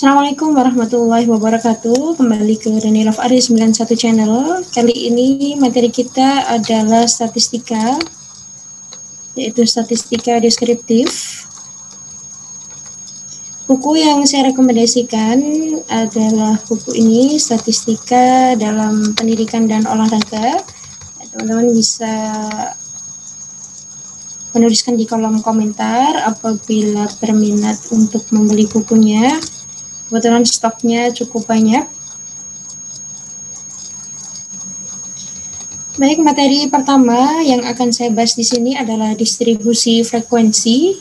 Assalamualaikum warahmatullahi wabarakatuh. Kembali ke Reni Love Ari 91 Channel. Kali ini materi kita adalah statistika, yaitu statistika deskriptif. Buku yang saya rekomendasikan adalah buku ini, Statistika dalam Pendidikan dan Olahraga. Teman-teman bisa menuliskan di kolom komentar apabila berminat untuk membeli bukunya. Kebetulan stoknya cukup banyak. Baik, materi pertama yang akan saya bahas di sini adalah distribusi frekuensi.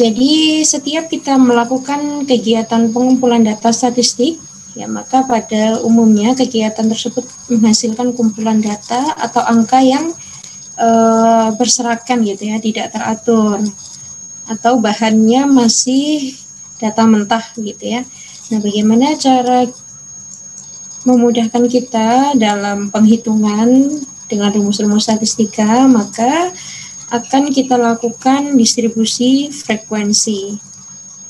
Jadi, setiap kita melakukan kegiatan pengumpulan data statistik, ya maka pada umumnya kegiatan tersebut menghasilkan kumpulan data atau angka yang berserakan gitu ya, tidak teratur, atau bahannya masih data mentah gitu ya. Nah, bagaimana cara memudahkan kita dalam penghitungan dengan rumus-rumus statistika? Maka akan kita lakukan distribusi frekuensi.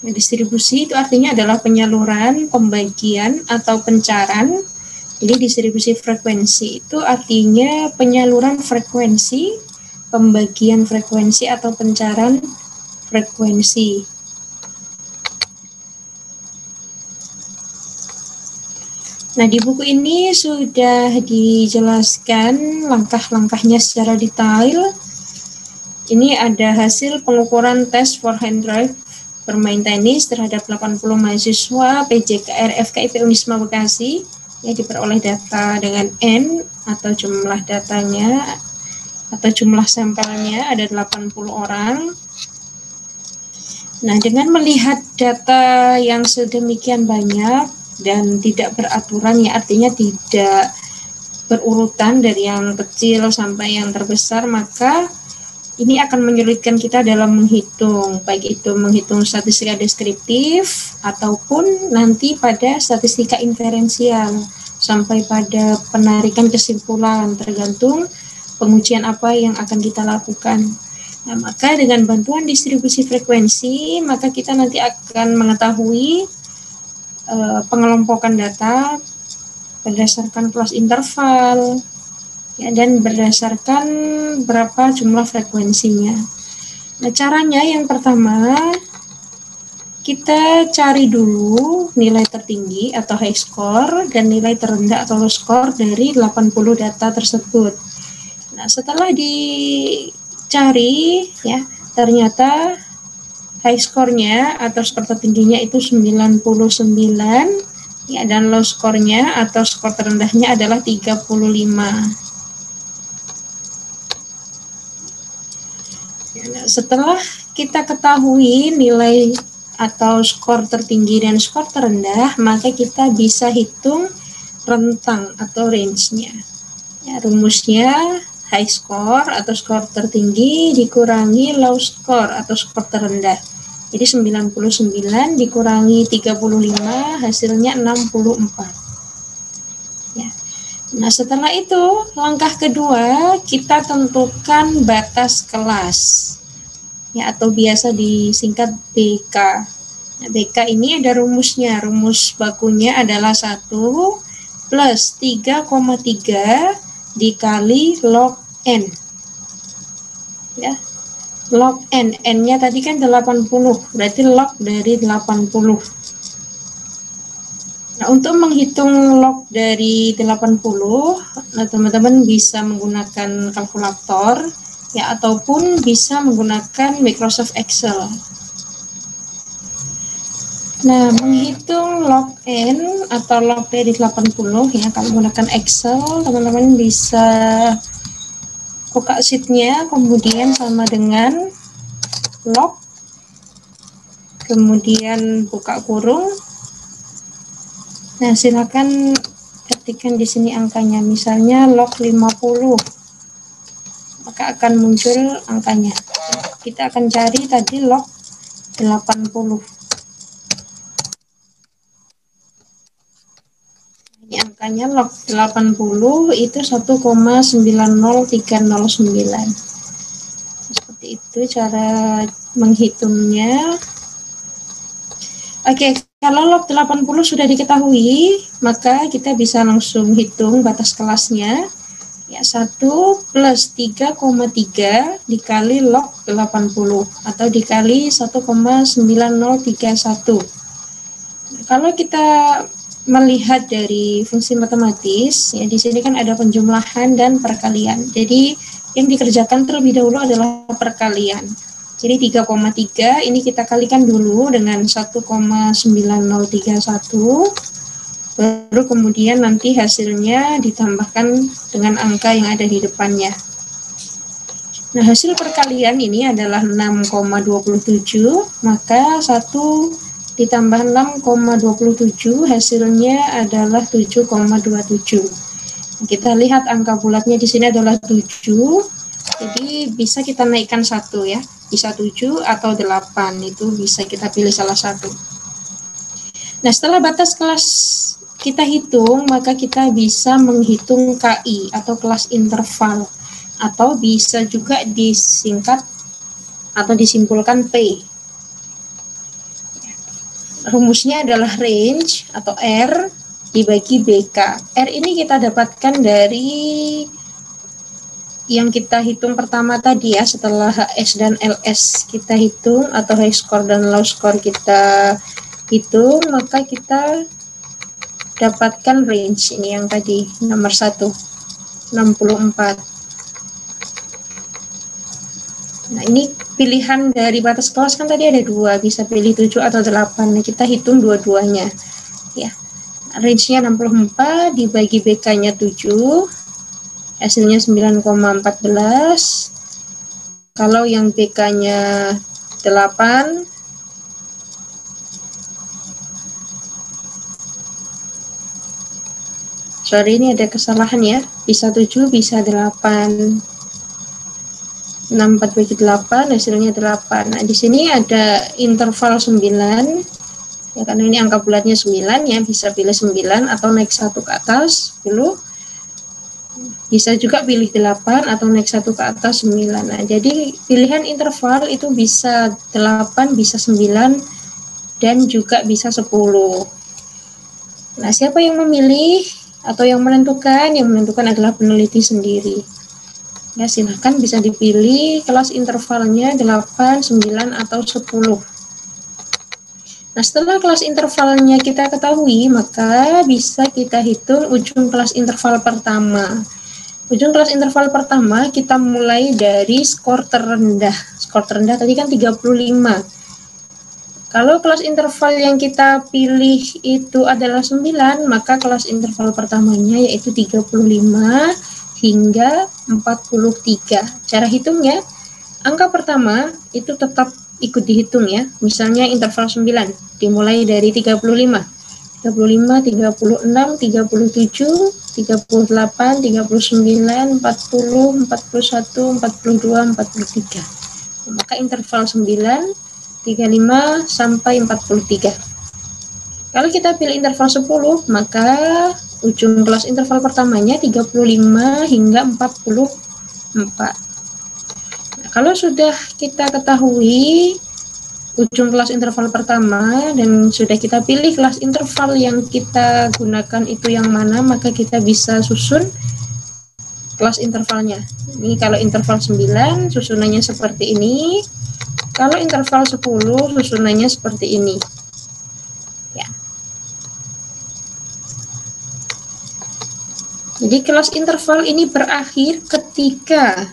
Nah, distribusi itu artinya adalah penyaluran, pembagian, atau pencaran. Jadi distribusi frekuensi itu artinya penyaluran frekuensi, pembagian frekuensi, atau pencaran frekuensi. Nah, di buku ini sudah dijelaskan langkah-langkahnya secara detail. Ini ada hasil pengukuran tes forehand drive bermain tenis terhadap 80 mahasiswa PJKR FKIP Unisma Bekasi, yang diperoleh data dengan N atau jumlah datanya atau jumlah sampelnya ada 80 orang. Nah, dengan melihat data yang sedemikian banyak dan tidak beraturan, ya artinya tidak berurutan dari yang kecil sampai yang terbesar, maka ini akan menyulitkan kita dalam menghitung, baik itu menghitung statistika deskriptif ataupun nanti pada statistika inferensial sampai pada penarikan kesimpulan, tergantung pengujian apa yang akan kita lakukan. Nah, maka dengan bantuan distribusi frekuensi, maka kita nanti akan mengetahui pengelompokan data berdasarkan kelas interval, ya, dan berdasarkan berapa jumlah frekuensinya. Nah, caranya yang pertama, kita cari dulu nilai tertinggi atau high score dan nilai terendah atau low score dari 80 data tersebut. Nah, setelah dicari, ya, ternyata high score-nya atau skor tertingginya itu 99, ya, dan low score-nya atau skor terendahnya adalah 35. Nah, setelah kita ketahui nilai atau skor tertinggi dan skor terendah, maka kita bisa hitung rentang atau range-nya. Ya, rumusnya high score atau skor tertinggi dikurangi low score atau skor terendah. Jadi 99 dikurangi 35 hasilnya 64. Ya. Nah, setelah itu langkah kedua kita tentukan batas kelas, ya, atau biasa disingkat BK. Nah, BK ini ada rumusnya. Rumus bakunya adalah 1 plus 3,3 dikali log N. Ya. Log N. N-nya tadi kan 80, berarti log dari 80. Nah, untuk menghitung log dari 80, nah, teman-teman bisa menggunakan kalkulator, ya, ataupun bisa menggunakan Microsoft Excel. Nah, menghitung log N atau log dari 80, ya, kalau menggunakan Excel, teman-teman bisa buka sheet-nya, kemudian sama dengan log, kemudian buka kurung. Nah, silakan ketikkan di sini angkanya, misalnya log 50, maka akan muncul angkanya. Kita akan cari tadi log 80. Ini angkanya log 80 itu 1,90309. Seperti itu cara menghitungnya. Oke, kalau log 80 sudah diketahui, maka kita bisa langsung hitung batas kelasnya. Ya, 1 plus 3,3 dikali log 80 atau dikali 1,9031. Kalau kita melihat dari fungsi matematis, ya di sini kan ada penjumlahan dan perkalian. Jadi yang dikerjakan terlebih dahulu adalah perkalian. Jadi 3,3 ini kita kalikan dulu dengan 1,9031, baru kemudian nanti hasilnya ditambahkan dengan angka yang ada di depannya. Nah, hasil perkalian ini adalah 6,27, maka 1 ditambah 6,27 hasilnya adalah 7,27. Kita lihat angka bulatnya di sini adalah 7, jadi bisa kita naikkan 1 ya, bisa 7 atau 8, itu bisa kita pilih salah satu. Nah, setelah batas kelas kita hitung, maka kita bisa menghitung KI atau kelas interval, atau bisa juga disingkat atau disimpulkan P. Rumusnya adalah range atau R dibagi BK. R ini kita dapatkan dari yang kita hitung pertama tadi ya, setelah HS dan LS kita hitung atau high score dan low score kita hitung, maka kita dapatkan range ini yang tadi nomor 1, 64. Nah, ini pilihan dari batas kelas kan tadi ada 2, bisa pilih 7 atau 8. Nah, kita hitung dua-duanya. Ya. Range-nya 64 dibagi BK-nya 7. Hasilnya 9,14. Kalau yang BK-nya 8, sorry ini ada kesalahan ya. Bisa 7, bisa 8. 64 bagi 8 hasilnya 8. Nah, di sini ada interval 9. Ya, karena ini angka bulatnya 9 ya, bisa pilih 9 atau naik 1 ke atas 10. Bisa juga pilih 8 atau naik 1 ke atas 9. Nah, jadi pilihan interval itu bisa 8, bisa 9 dan juga bisa 10. Nah, siapa yang memilih atau yang menentukan? Yang menentukan adalah peneliti sendiri. Ya, silahkan bisa dipilih kelas intervalnya 8, 9, atau 10. Nah, setelah kelas intervalnya kita ketahui, maka bisa kita hitung ujung kelas interval pertama. Ujung kelas interval pertama kita mulai dari skor terendah. Skor terendah tadi kan 35. Kalau kelas interval yang kita pilih itu adalah 9, maka kelas interval pertamanya yaitu 35 hingga 43. Cara hitungnya, angka pertama itu tetap ikut dihitung ya. Misalnya interval 9 dimulai dari 35, 36, 37, 38, 39, 40, 41, 42, 43. Maka interval 9, 35 sampai 43. Kalau kita pilih interval 10, maka ujung kelas interval pertamanya 35 hingga 44. Nah, kalau sudah kita ketahui ujung kelas interval pertama dan sudah kita pilih kelas interval yang kita gunakan itu yang mana, maka kita bisa susun kelas intervalnya. Ini kalau interval 9 susunannya seperti ini. Kalau interval 10 susunannya seperti ini. Ya. Jadi kelas interval ini berakhir ketika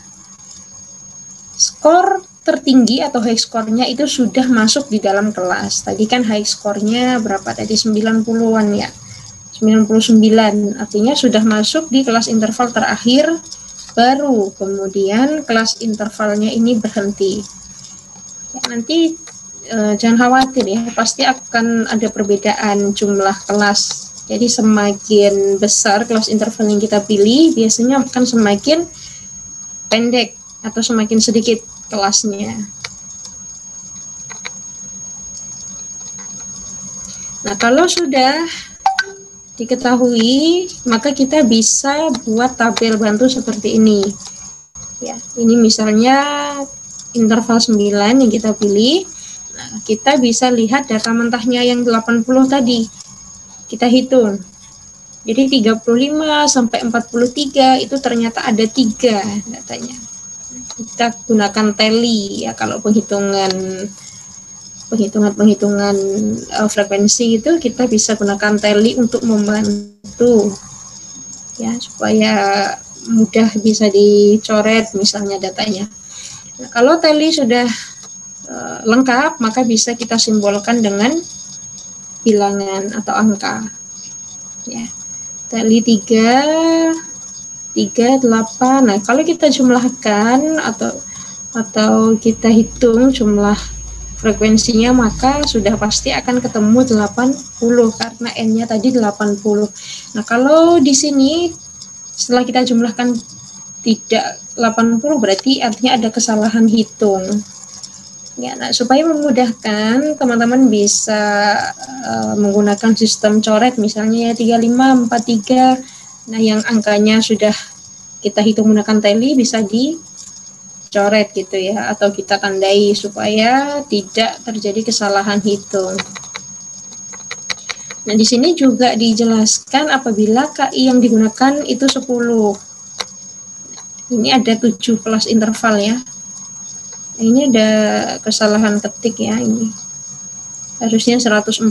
skor tertinggi atau high score-nya itu sudah masuk di dalam kelas. Tadi kan high score-nya berapa tadi? 90-an ya. 99. Artinya sudah masuk di kelas interval terakhir, baru kemudian kelas intervalnya ini berhenti. Ya, nanti jangan khawatir ya, pasti akan ada perbedaan jumlah kelas. Jadi semakin besar kelas interval yang kita pilih, biasanya akan semakin pendek atau semakin sedikit kelasnya. Nah, kalau sudah diketahui, maka kita bisa buat tabel bantu seperti ini. Ya, ini misalnya interval 9 yang kita pilih. Nah, kita bisa lihat data mentahnya yang 80 tadi. Kita hitung. Jadi 35 sampai 43 itu ternyata ada 3 datanya. Kita gunakan tally ya kalau penghitungan frekuensi itu kita bisa gunakan tally untuk membantu ya supaya mudah bisa dicoret misalnya datanya. Nah, kalau tally sudah lengkap maka bisa kita simbolkan dengan bilangan atau angka. Ya. Tally 3 8. Nah, kalau kita jumlahkan atau kita hitung jumlah frekuensinya maka sudah pasti akan ketemu 80 karena N-nya tadi 80. Nah, kalau di sini setelah kita jumlahkan tidak 80 berarti artinya ada kesalahan hitung. Ya, nah, supaya memudahkan teman-teman bisa menggunakan sistem coret misalnya ya 35, 43. Nah, yang angkanya sudah kita hitung menggunakan tally bisa dicoret gitu ya, atau kita tandai supaya tidak terjadi kesalahan hitung. Nah, di sini juga dijelaskan apabila KI yang digunakan itu 10. Ini ada 7 kelas interval ya. Ini ada kesalahan ketik ya, ini harusnya 104.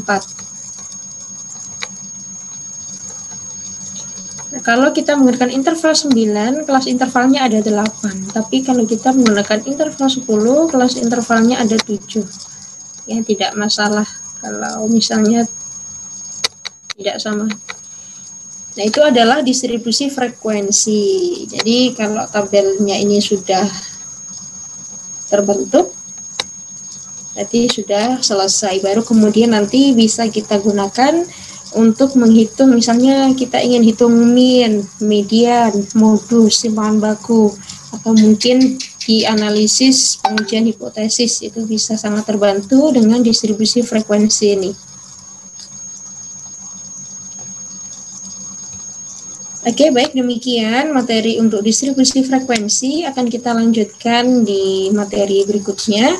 Nah, kalau kita menggunakan interval 9, kelas intervalnya ada 8. Tapi kalau kita menggunakan interval 10, kelas intervalnya ada 7. Ya, tidak masalah kalau misalnya tidak sama. Nah, itu adalah distribusi frekuensi. Jadi kalau tabelnya ini sudah terbentuk, berarti sudah selesai. Baru kemudian nanti bisa kita gunakan untuk menghitung, misalnya kita ingin hitung min, median, modus, simpangan baku, atau mungkin di analisis pengujian hipotesis, itu bisa sangat terbantu dengan distribusi frekuensi ini. Oke, baik, demikian materi untuk distribusi frekuensi. Akan kita lanjutkan di materi berikutnya.